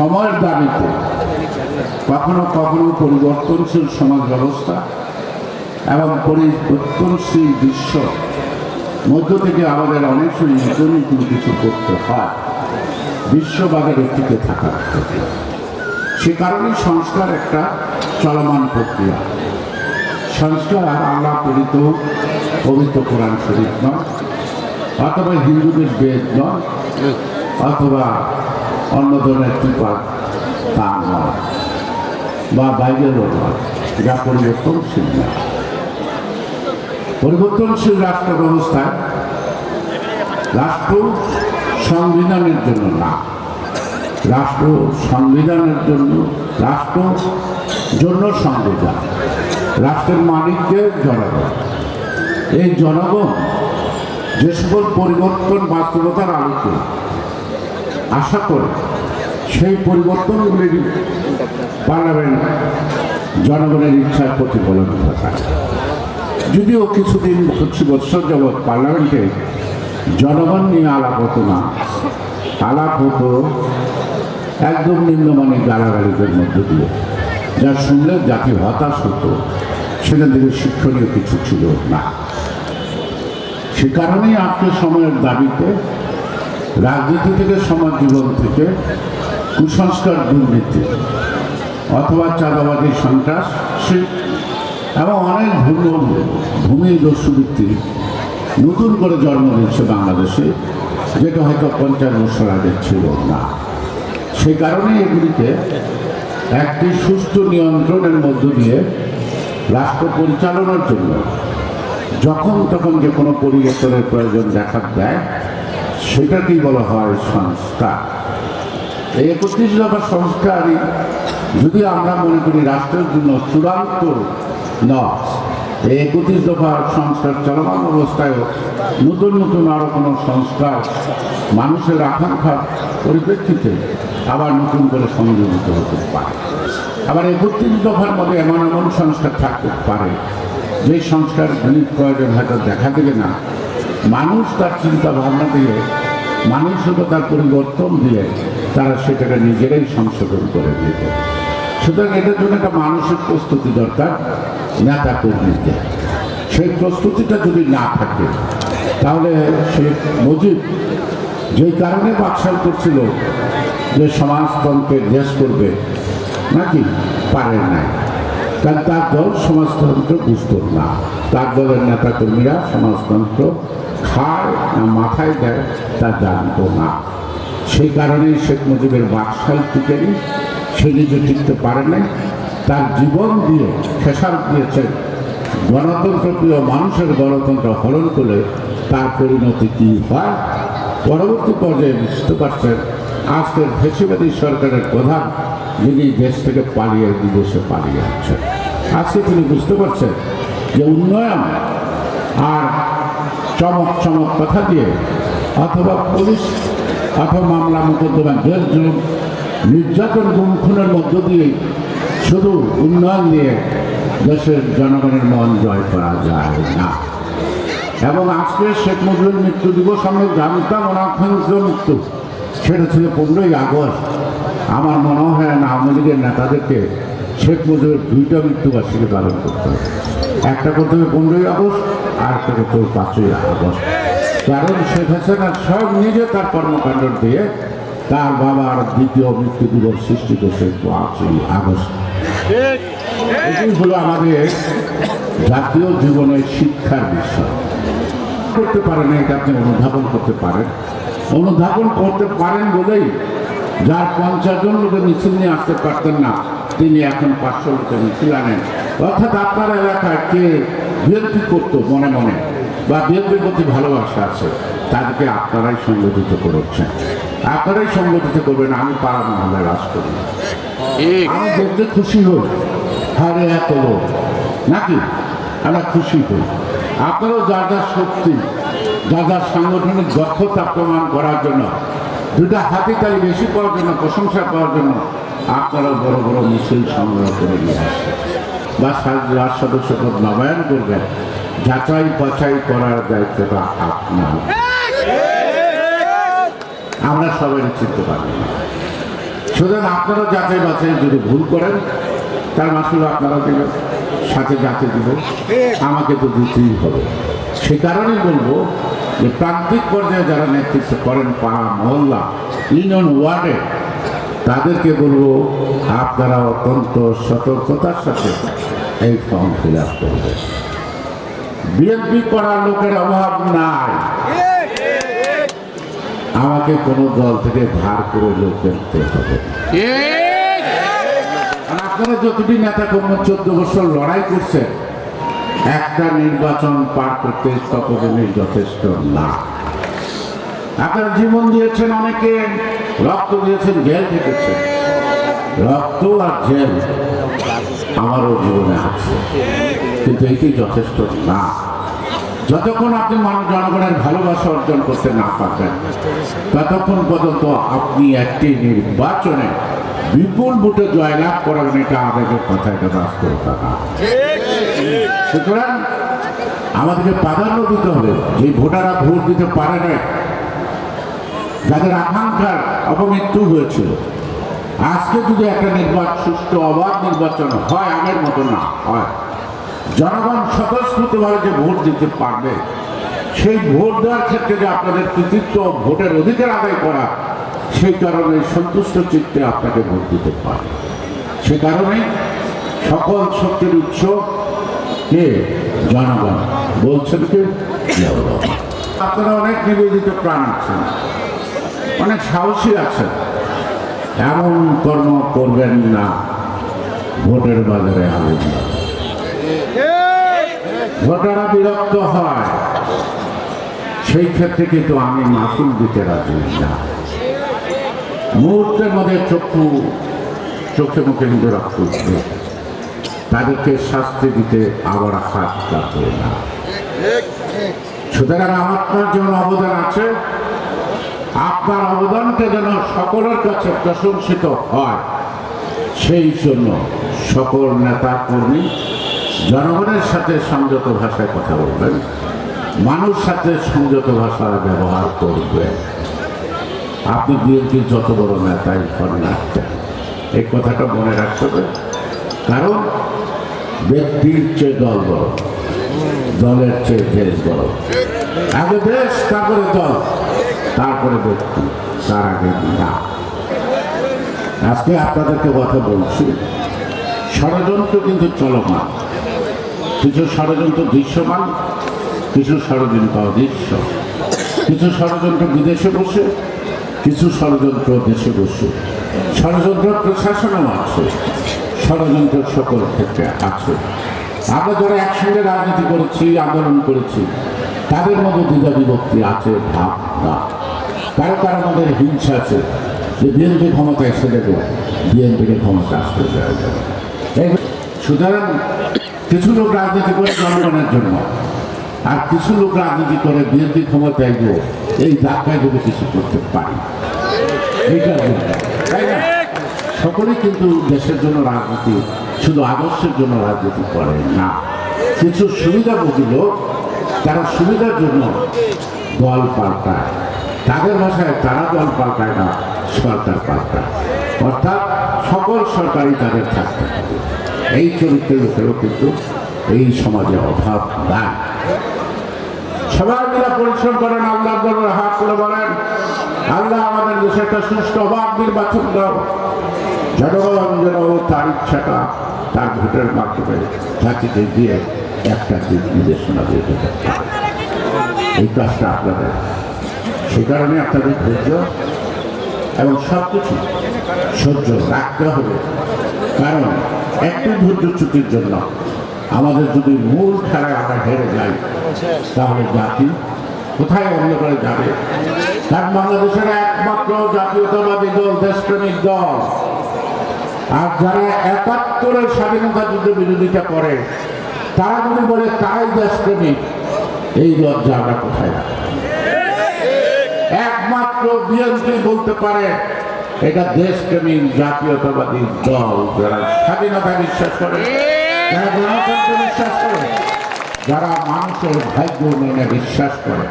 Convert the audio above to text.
সময়ের দাবিতে কখনো কখনো পরিবর্তনশীল সমাজ ব্যবস্থা এবং পরিবর্তনশীল বিশ্ব মধ্য থেকে আমাদের অনেক সময় নতুন নতুন কিছু করতে হয় বিশ্ববাজারে টিকে থাকার জন্য। সে কারণে সংস্কার একটা চলমান প্রক্রিয়া। সংস্কার আল্লাহ প্রেরিত পবিত্র কোরআন শরীফ নয়, অথবা হিন্দুদের বেদ নয়, অথবা অন্য ধরনের কৃপা তা নয়, বা বাইবেলও নয়, যা পরিবর্তনশীল নয়। পরিবর্তনশীল রাষ্ট্র ব্যবস্থায় রাষ্ট্র সংবিধানের জন্য না, রাষ্ট্র সংবিধানের জন্য, রাষ্ট্র জন্য সংবিধান, রাষ্ট্রের মালিককে জনগণ। এই জনগণ যে সকল পরিবর্তন বাস্তবতার আলোকে আশা করে সেই পরিবর্তনগুলি পার্লামেন্ট জনগণের ইচ্ছার প্রতিফলন ঘটায়। যদিও কিছুদিন 25 বছর যাবৎ পার্লামেন্টে জনগণ নিয়ে আলাপ হতো না, আলাপ হতো একদম নিম্নমানের গালাগালিদের মধ্যে দিয়ে, যা শুনলে জাতি হতাশ হতো, সেখান থেকে শিক্ষণীয় কিছু ছিল না। সে কারণেই আজকের সময়ের দাবিতে রাজনীতি থেকে, সমাজ জীবন থেকে কুসংস্কার, দুর্নীতি অথবা চাঁদাবাদী, সন্ত্রাস এবং অনেক ভূমি দস্যুবৃত্তি নতুন করে জন্ম নিচ্ছে বাংলাদেশে, যেটা হয়তো 50 বছর আগে ছিল না। সেই কারণে এগুলিকে একটি সুষ্ঠু নিয়ন্ত্রণের মধ্য দিয়ে রাষ্ট্র পরিচালনার জন্য যখন তখন যে কোনো পরিবর্তনের প্রয়োজন দেখা দেয়, সেটাকেই বলা হয় সংস্কার। এই 31 দফা সংস্কারই যদি আমরা মনে করি রাষ্ট্রের জন্য চূড়ান্ত নয়, এই 31 দফা সংস্কার চলমান অবস্থায়ও নতুন নতুন আরও কোনো সংস্কার মানুষের আকাঙ্ক্ষার পরিপ্রেক্ষিতে আবার নতুন করে সংযোজিত হতে পারে। আবার 31 দফার মধ্যে এমন এমন সংস্কার থাকতে পারে যে সংস্কারগুলির প্রয়োজন হয়তো দেখা দেবে না, মানুষ তার চিন্তা ভাবনা দিয়ে, মানসিকতার পরিবর্তন দিয়ে তারা সেটাকে নিজেরাই সংশোধন করে দিত। সুতরাং এটার জন্য একটা মানসিক প্রস্তুতি দরকার নেতা কর্মীদের। সেই প্রস্তুতিটা যদি না থাকে তাহলে শেখ মুজিব যেই কারণে বাকশাল করছিল যে সমাজতন্ত্রের দেশ করবে, নাকি পারেন নাই, কারণ তার দল সমাজতন্ত্র বুঝত না। তার দলের নেতা কর্মীরা সমাজতন্ত্র খায় না মাথায় দেয় তা জানত না। সেই কারণেই শেখ মুজিবের বাকশাল টিকেনি, সে নিজে টিকতে পারে নাই, তার জীবন দিয়ে খেসারত দিয়েছে। গণতন্ত্রপ্রিয় মানুষের গণতন্ত্র হরণ করলে তার পরিণতি কী হয় পরবর্তী পর্যায়ে বুঝতে পারছেন। আজকের ফ্যাসিবাদী সরকারের প্রধান, যিনি দেশ থেকে পালিয়ে বিদেশে পালিয়ে যাচ্ছেন, আজকে তিনি বুঝতে পারছেন যে উন্নয়ন আর চমক চমক কথা দিয়ে অথবা পুলিশ অথবা মামলা মোকদ্দমা, জেল জুলুম, নির্যাতন, গুম খুনের মধ্য দিয়ে শুধু উন্নয়ন দিয়ে দেশের জনগণের মন জয় করা যায় না। এবং আজকে শেখ মুজিবের মৃত্যু দিবস আমরা জানতাম অনাকাঙ্ক্ষিত মৃত্যু, সেটা ছিল 15ই আগস্ট। আমার মনে হয় না আওয়ামী লীগের নেতাদেরকে শেখ মুজিবের 2টা মৃত্যুবার্ষিকী পালন করতে হবে। একটা করতে হবে 15ই আগস্ট, আর একটা করতে হবে 5ই আগস্ট। কারণ শেখ হাসিনা সব নিজে তার কর্মকাণ্ড দিয়ে তার বাবার দ্বিতীয় মৃত্যু দিবস সৃষ্টি করছে 5ই আগস্ট। এটি হলো আমাদের জাতীয় জীবনের শিক্ষার বিষয়। করতে পারেন, এটা আপনি অনুধাবন করতে পারেন। অনুধাবন করতে পারেন বলেই যার 50 জন লোকের মিছিল নিয়ে আসতে পারতেন না, তিনি এখন 500 লোকের মিছিল আনেন। অর্থাৎ আপনার এলাকায় কে বিএনপি করতো মনে মনে বা বিএনপির প্রতি ভালোবাসা আছে, তাদেরকে আপনারাই সংগঠিত করেছেন, আপনারাই সংগঠিত করবেন। আমি পাড়া মহল্লায় রাজ করি, আমি দেখতে খুশি হই, হারে এত লোক, নাকি আমরা খুশি হই। আপনারাও যা যা শক্তি, যা যা সাংগঠনিক দক্ষতা প্রমাণ করার জন্য, 2টা হাতিতালি বেশি পাওয়ার জন্য, প্রশংসা পাওয়ার জন্য আপনারাও বড় বড় মিছিল সংগ্রহ করে নিয়ে আসছেন বা রাজ সদস্য পদ নবায়ন করবেন। যাচাই বাছাই করার দায়িত্বটা আপনার। আমরা সবাই চিনতে পারবো না, সুতরাং আপনারা যাচাই বাছাই যদি ভুল করেন তার মাসুল আপনারা দেবেন, সাথে যাতে দিব, আমাকে তো দিতেই হবে। সে কারণেই বলবো যে প্রান্তিক পর্যায়ে যারা নেতৃত্ব করেন পাড়া মহল্লা ইউনিয়ন ওয়ার্ডে, তাদেরকে বলবো আপনারা অত্যন্ত সতর্কতার সাথে এই ফর্ম ফিল আপ করবেন। বিএনপি করার লোকের অভাব নাই, আমাকে কোনো দল থেকে ধার করে লোক দেখতে হবে। আপনারা যতটি নেতা কর্মী 14 বছর লড়াই করছেন, একটা নির্বাচন পার করতে ততদিনই যথেষ্ট না। আপনারা জীবন দিয়েছেন, অনেকে রক্ত দিয়েছেন, জেল থেকেছেন। রক্ত আর জেল আমারও জীবনে আছে, কিন্তু এটি যথেষ্ট না। যতক্ষণ আপনি জনগণের ভালোবাসা অর্জন করতে না পারবেন, ততক্ষণ পর্যন্ত আপনি একটি নির্বাচনে বিপুল ভোটে জয়লাভ করাবেন, এটা আবেগের কথা, এটা বাস্তবতা না। সুতরাং আমাদেরকে প্রাধান্য দিতে হবে যে ভোটাররা ভোট দিতে পারে না, যাদের আকাঙ্ক্ষার অপমৃত্যু হয়েছিল। আজকে যদি একটা সুষ্ঠু অবাধ নির্বাচন হয়, আগের মতো না হয়, জনগণ স্বতঃস্ফূর্তভাবে যে ভোট দিতে পারবে, সেই ভোট দেওয়ার ক্ষেত্রে যে আপনাদের কৃতিত্ব, ভোটের অধিকার আদায় করা, সেই কারণে সন্তুষ্ট চিত্তে আপনাকে ভোট দিতে পারে। সে কারণে সকল শক্তির উৎস কে? জনগণ। বলছেন কে? আপনারা অনেক নিবেদিত প্রাণ আছেন, অনেক সাহসী আছেন। এমন কর্ম করবেন না ভোটের বাজারে আগুন। ভোটাররা বিরক্ত হয়, সেই ক্ষেত্রে কিন্তু আমি মাসুল দিতে রাজি না। মুহূর্তের মধ্যে চোখে মুখে কিন্তু রক্ত উঠবে, তাদেরকে শাস্তি দিতে আবার হাত কাটবে না। সুতরাং আপনার যেমন অবদান আছে, আপনার অবদানটা যেন সকলের কাছে প্রশংসিত হয়, সেই জন্য সকল নেতা কর্মী জনগণের সাথে সংযত ভাষায় কথা বলবেন, মানুষ সাথে সংযত ভাষার ব্যবহার করবেন। আপনি বিএনপির যত বড় নেতাই হন না, এই কথাটা মনে রাখতে হবে। কারণ ব্যক্তির চেয়ে দল বড়, দলের চেয়ে দেশ বড়। আগে দেশ, তারপরে দল, তারপরে ব্যক্তি, তার আগে না। আজকে আপনাদেরকে কথা বলছি, ষড়যন্ত্র কিন্তু চলমান। কিছু ষড়যন্ত্র দৃশ্যমান, কিছু ষড়যন্ত্র অদৃশ্য, কিছু ষড়যন্ত্র বিদেশে বসে, কিছু ষড়যন্ত্র দেশে বসে। ষড়যন্ত্র প্রশাসনও আছে, ষড়যন্ত্র সকল ক্ষেত্রে আছে। আমরা যারা একসঙ্গে রাজনীতি করেছি, আন্দোলন করেছি, তাদের মধ্যে দ্বিধা বিভক্তি আছে, ভাব না। কারো কারো মধ্যে হিংসা আছে যে বিএনপি ক্ষমতা এসে দেবে, বিএনপিকে ক্ষমতা আসতে দেওয়া যাবে। সুতরাং কিছু লোক রাজনীতি করে জনগণের জন্য, আর কিছু লোক রাজনীতি করে বিএনপি ক্ষমতায় গিয়ে এই ধাক্কায় যদি কিছু করতে পারি, এইটার জন্য, তাই না? সকলেই কিন্তু দেশের জন্য রাজনীতি, শুধু আদর্শের জন্য রাজনীতি করে না। কিছু সুবিধাভোগী লোক, তারা সুবিধার জন্য দল পাল্টায়, তাদের ভাষায় তারা দল পাল্টায় না, সরকার পাল্টায়। অর্থাৎ সকল সরকারই তাদের থাকতে হবে। এই চরিত্রের লোকেরও কিন্তু এই সমাজে অভাব নাই। সবাই মিলে পরিশ্রম করেন, আল্লাহ দরবারে হাত করে বলেন, আল্লাহ আমাদের দেশে একটা সুষ্ঠু অবাধ নির্বাচন দাও। জনগণ যেন তার ইচ্ছাটা তার ভোটের মাধ্যমে জাতিকে দিয়ে একটা দিক নির্দেশনা দিয়ে যেতে পারে। এই কাজটা আপনাদের, সে কারণে আপনাদের ধৈর্য এবং সব কিছু সহ্য রাখতে হবে। কারণ একটু ধৈর্যচ্যুতির জন্য আমাদের যদি মূল খেলায় আমরা হেরে যাই, তাহলে জাতি কোথায় অন্ধকারে যাবে? কারণ বাংলাদেশের একমাত্র জাতীয়তাবাদী দল, দেশপ্রেমিক দল। আর যারা ৭১-এর স্বাধীনতা যুদ্ধ বিরোধিতা করে, তারা যদি বলে তারাই দেশপ্রেমিক, এই লজ্জা আমরা কোথায় রাখবো? একমাত্র বিএনপি বলতে পারে এটা দেশপ্রেমিক জাতীয়তাবাদী দল, যারা স্বাধীনতা বিশ্বাস করে, যারা গণতন্ত্র বিশ্বাস করে, যারা মানুষের ভাগ্য উন্নয়নে বিশ্বাস করে।